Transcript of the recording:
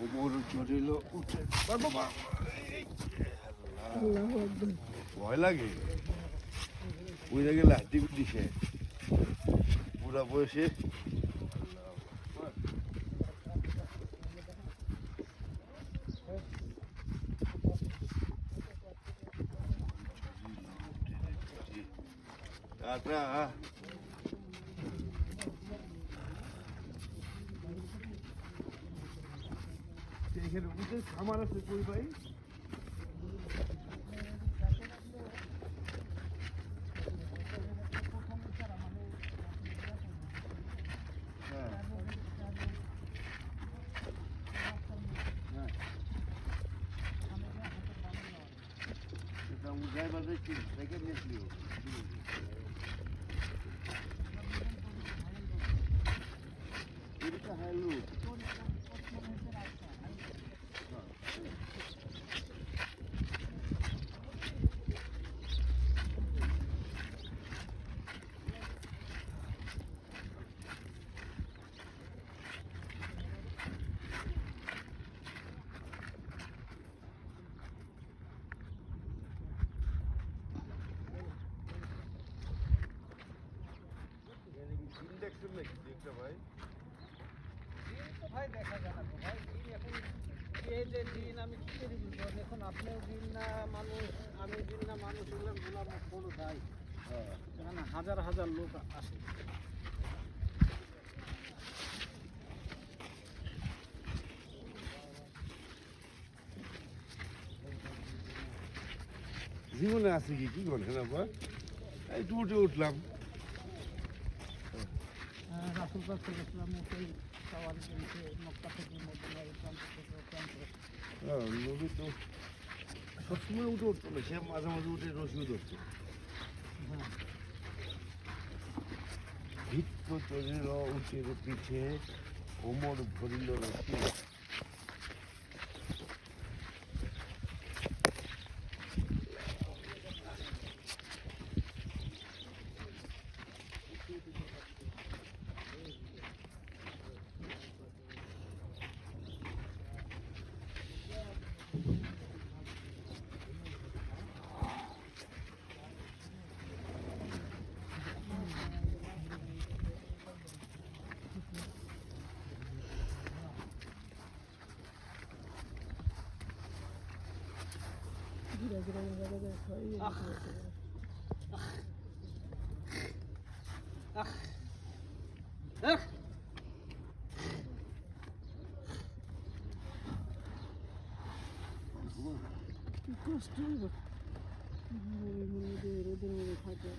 ওমর চড়িল উঠে বাবা ভয় লাগে ওই জায়গায় লাঠি দিছে পুরা বয়সে টাটা এখানে উঠে খামার আছে কই ভাই ড্রাইভার দেখছি দেখে নিয়েছিল এটা হ্যালো দেখছেন নাকি একটা ভাই ভাই দেখা যায় না তো ভাই এখন এই যে দিন আমি কি করে বুঝবো এখন আপনিও দিন না মানুষ আমি দিন না মানুষ এগুলো বলার কোনো দায় এখানে হাজার হাজার লোক আসে জীবনে আছে কি কি করেন আবার একটু উঠে উঠলাম রাসুল পাক সাল্লাল্লাহু আলাইহি সাওয়াল কিনতে মক্কা থেকে মদিনা প্রান্ত থেকে নদী তো সবসময় উঠে উঠতো না সে মাঝে মাঝে উঠে রসিও ধরতো ভিত্ত চলিল উঠে পিছে ওমর ভরিল রসি কষ্ট রোদের মধ্যে থাকে